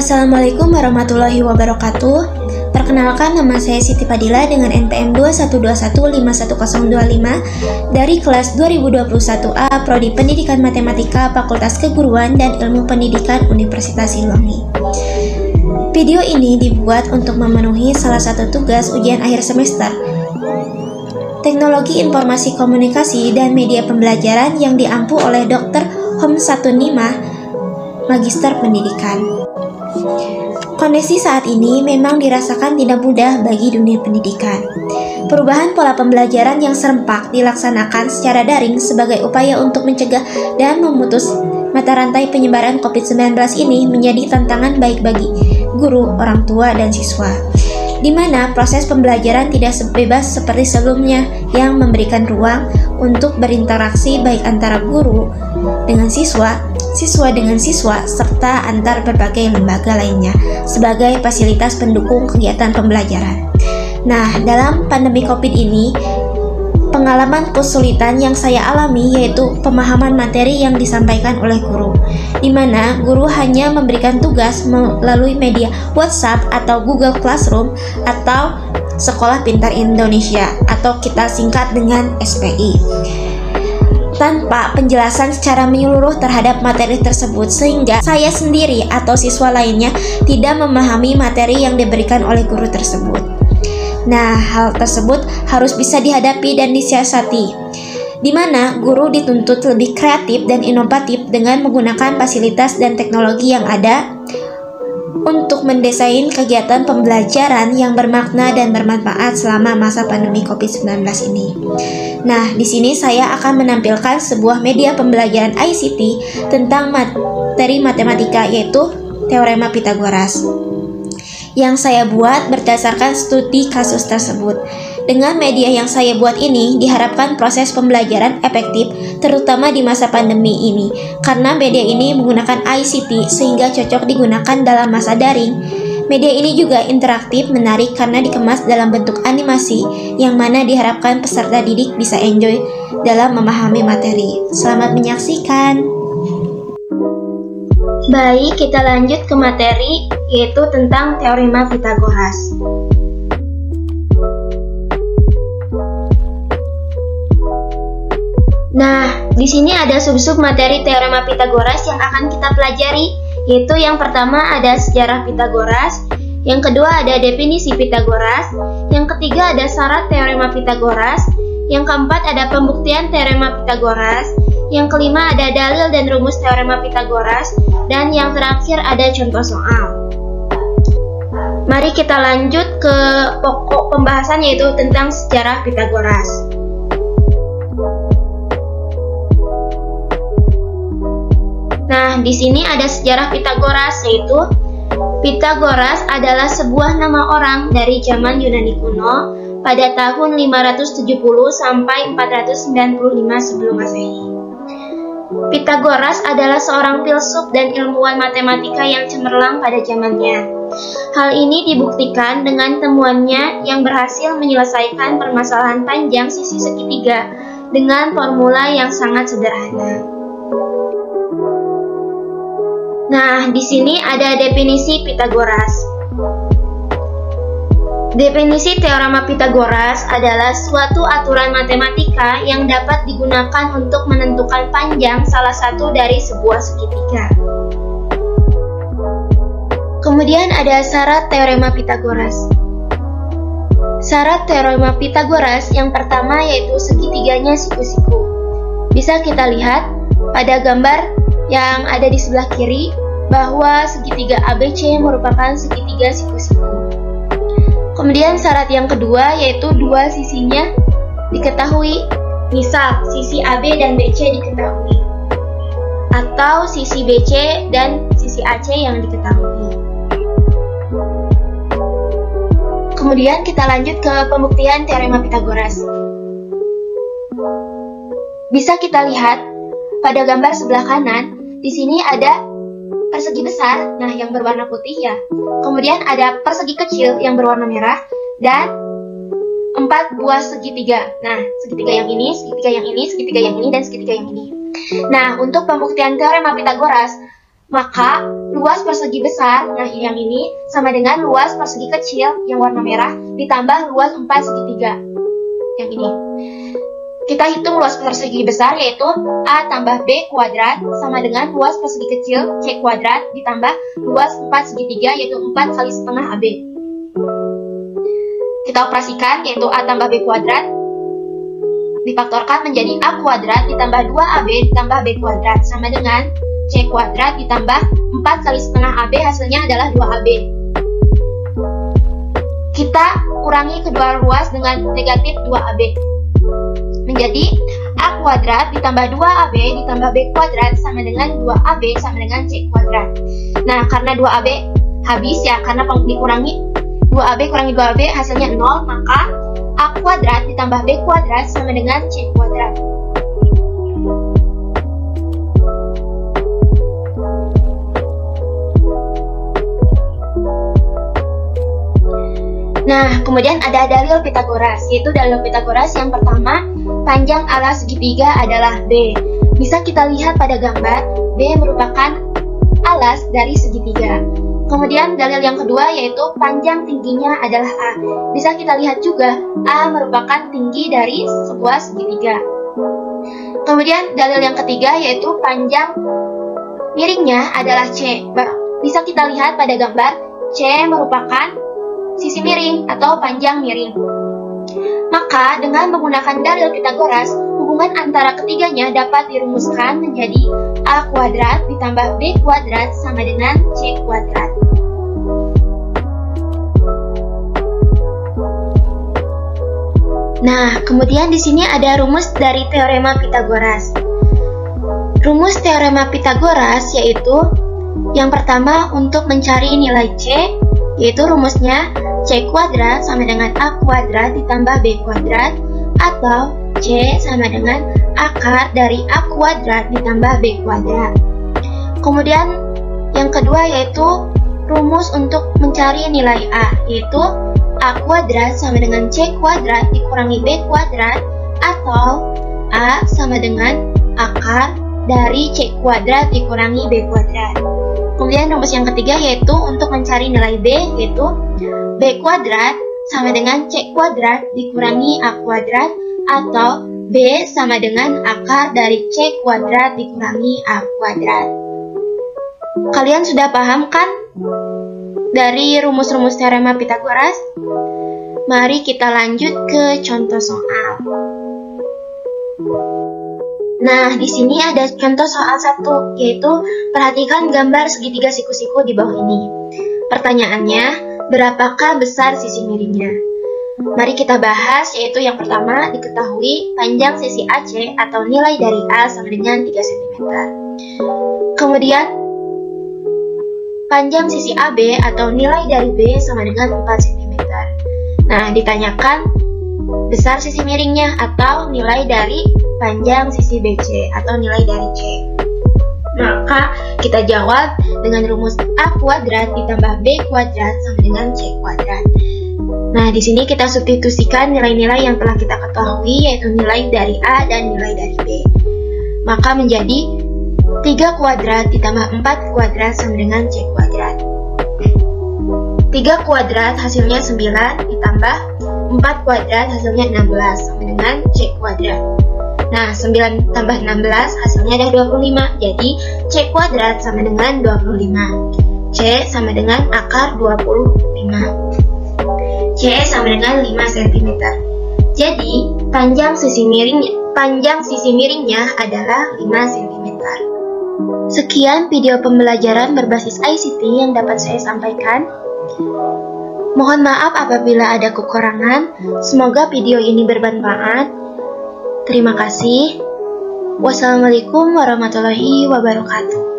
Assalamualaikum warahmatullahi wabarakatuh. Perkenalkan, nama saya Siti Fadila dengan NPM 21215125 dari kelas 2021A Prodi Pendidikan Matematika Fakultas Keguruan dan Ilmu Pendidikan Universitas Siluwangi. Video ini dibuat untuk memenuhi salah satu tugas ujian akhir semester Teknologi Informasi Komunikasi dan Media Pembelajaran yang diampu oleh Dr. Hom Satunimah, Magister Pendidikan. Kondisi saat ini memang dirasakan tidak mudah bagi dunia pendidikan. Perubahan pola pembelajaran yang serempak dilaksanakan secara daring sebagai upaya untuk mencegah dan memutus mata rantai penyebaran COVID-19 ini menjadi tantangan baik bagi guru, orang tua, dan siswa, di mana proses pembelajaran tidak sebebas seperti sebelumnya yang memberikan ruang untuk berinteraksi baik antara guru dengan siswa, siswa dengan siswa, serta antar berbagai lembaga lainnya sebagai fasilitas pendukung kegiatan pembelajaran. Nah, dalam pandemi COVID ini, pengalaman kesulitan yang saya alami yaitu pemahaman materi yang disampaikan oleh guru, di mana guru hanya memberikan tugas melalui media WhatsApp atau Google Classroom atau Sekolah Pintar Indonesia atau kita singkat dengan SPI, tanpa penjelasan secara menyeluruh terhadap materi tersebut, sehingga saya sendiri atau siswa lainnya tidak memahami materi yang diberikan oleh guru tersebut. Nah, hal tersebut harus bisa dihadapi dan disiasati, di mana guru dituntut lebih kreatif dan inovatif dengan menggunakan fasilitas dan teknologi yang ada untuk mendesain kegiatan pembelajaran yang bermakna dan bermanfaat selama masa pandemi COVID-19 ini. Nah, di sini saya akan menampilkan sebuah media pembelajaran ICT tentang materi matematika, yaitu Teorema Pitagoras, yang saya buat berdasarkan studi kasus tersebut. Dengan media yang saya buat ini, diharapkan proses pembelajaran efektif, terutama di masa pandemi ini, karena media ini menggunakan ICT sehingga cocok digunakan dalam masa daring. Media ini juga interaktif, menarik karena dikemas dalam bentuk animasi, yang mana diharapkan peserta didik bisa enjoy dalam memahami materi. Selamat menyaksikan. Baik, kita lanjut ke materi, yaitu tentang Teorema Pitagoras. Nah, di sini ada sub-sub materi Teorema Pitagoras yang akan kita pelajari, yaitu yang pertama ada sejarah Pitagoras, yang kedua ada definisi Pitagoras, yang ketiga ada syarat Teorema Pitagoras, yang keempat ada pembuktian Teorema Pitagoras, yang kelima ada dalil dan rumus Teorema Pitagoras, dan yang terakhir ada contoh soal. Mari kita lanjut ke pokok pembahasan, yaitu tentang sejarah Pitagoras. Nah, di sini ada sejarah Pitagoras, yaitu Pitagoras adalah sebuah nama orang dari zaman Yunani kuno pada tahun 570 sampai 495 sebelum Masehi. Pitagoras adalah seorang filsuf dan ilmuwan matematika yang cemerlang pada zamannya. Hal ini dibuktikan dengan temuannya yang berhasil menyelesaikan permasalahan panjang sisi segitiga dengan formula yang sangat sederhana. Nah, di sini ada definisi Pitagoras. Definisi Teorema Pitagoras adalah suatu aturan matematika yang dapat digunakan untuk menentukan panjang salah satu dari sebuah segitiga. Kemudian ada syarat Teorema Pitagoras. Syarat Teorema Pitagoras yang pertama yaitu segitiganya siku-siku. Bisa kita lihat pada gambar yang ada di sebelah kiri bahwa segitiga ABC merupakan segitiga siku-siku. Kemudian syarat yang kedua yaitu dua sisinya diketahui, misal sisi AB dan BC diketahui, atau sisi BC dan sisi AC yang diketahui. Kemudian kita lanjut ke pembuktian Teorema Pitagoras. Bisa kita lihat pada gambar sebelah kanan, di sini ada persegi besar, nah yang berwarna putih ya. Kemudian ada persegi kecil yang berwarna merah dan 4 buah segitiga. Nah, segitiga yang ini, segitiga yang ini, segitiga yang ini, dan segitiga yang ini. Nah, untuk pembuktian Teorema Pitagoras, maka luas persegi besar, nah yang ini, sama dengan luas persegi kecil yang warna merah ditambah luas 4 segitiga. Yang ini. Kita hitung luas persegi besar yaitu A tambah B kuadrat sama dengan luas persegi kecil C kuadrat ditambah luas 4 segitiga yaitu 4 kali setengah AB. Kita operasikan yaitu A tambah B kuadrat difaktorkan menjadi A kuadrat ditambah 2AB ditambah B kuadrat sama dengan C kuadrat ditambah 4 kali setengah AB hasilnya adalah 2AB. Kita kurangi kedua ruas dengan negatif 2AB. Menjadi A kuadrat ditambah 2AB ditambah B kuadrat sama dengan 2AB sama dengan C kuadrat. Nah, karena 2AB habis ya, karena dikurangi 2AB kurangi 2AB hasilnya 0, maka A kuadrat ditambah B kuadrat sama dengan C kuadrat. Nah, kemudian ada dalil Pitagoras, yaitu dalil Pitagoras yang pertama, panjang alas segitiga adalah B. Bisa kita lihat pada gambar, B merupakan alas dari segitiga. Kemudian dalil yang kedua yaitu panjang tingginya adalah A. Bisa kita lihat juga, A merupakan tinggi dari sebuah segitiga. Kemudian dalil yang ketiga yaitu panjang miringnya adalah C. Bisa kita lihat pada gambar, C merupakan sisi miring atau panjang miring. Maka dengan menggunakan dalil Pitagoras, hubungan antara ketiganya dapat dirumuskan menjadi A kuadrat ditambah B kuadrat sama dengan C kuadrat. Nah, kemudian di sini ada rumus dari teorema Pitagoras. Rumus teorema Pitagoras yaitu yang pertama untuk mencari nilai C, yaitu rumusnya C kuadrat sama dengan A kuadrat ditambah B kuadrat, atau C sama dengan akar dari A kuadrat ditambah B kuadrat. Kemudian yang kedua yaitu rumus untuk mencari nilai A, yaitu A kuadrat sama dengan C kuadrat dikurangi B kuadrat, atau A sama dengan akar dari C kuadrat dikurangi B kuadrat. Kemudian rumus yang ketiga yaitu untuk mencari nilai B, yaitu B kuadrat sama dengan C kuadrat dikurangi A kuadrat, atau B sama dengan akar dari C kuadrat dikurangi A kuadrat. Kalian sudah paham kan dari rumus-rumus teorema Pitagoras? Mari kita lanjut ke contoh soal. Nah, di sini ada contoh soal 1, yaitu perhatikan gambar segitiga siku-siku di bawah ini. Pertanyaannya, berapakah besar sisi miringnya? Mari kita bahas, yaitu yang pertama, diketahui panjang sisi AC atau nilai dari A sama dengan 3 cm. Kemudian, panjang sisi AB atau nilai dari B sama dengan 4 cm. Nah, ditanyakan besar sisi miringnya atau nilai dari panjang sisi BC atau nilai dari C. Maka kita jawab dengan rumus A kuadrat ditambah B kuadrat sama dengan C kuadrat. Nah, di sini kita substitusikan nilai-nilai yang telah kita ketahui, yaitu nilai dari A dan nilai dari B. Maka menjadi 3 kuadrat ditambah 4 kuadrat sama dengan C kuadrat. 3 kuadrat hasilnya 9 ditambah 4 kuadrat hasilnya 16 sama dengan C kuadrat. Nah, 9 tambah 16 hasilnya ada 25. Jadi, C kuadrat sama dengan 25. C sama dengan akar 25. C sama dengan 5 cm. Jadi, panjang sisi miringnya adalah 5 cm. Sekian video pembelajaran berbasis ICT yang dapat saya sampaikan. Mohon maaf apabila ada kekurangan. Semoga video ini bermanfaat. Terima kasih. Wassalamualaikum warahmatullahi wabarakatuh.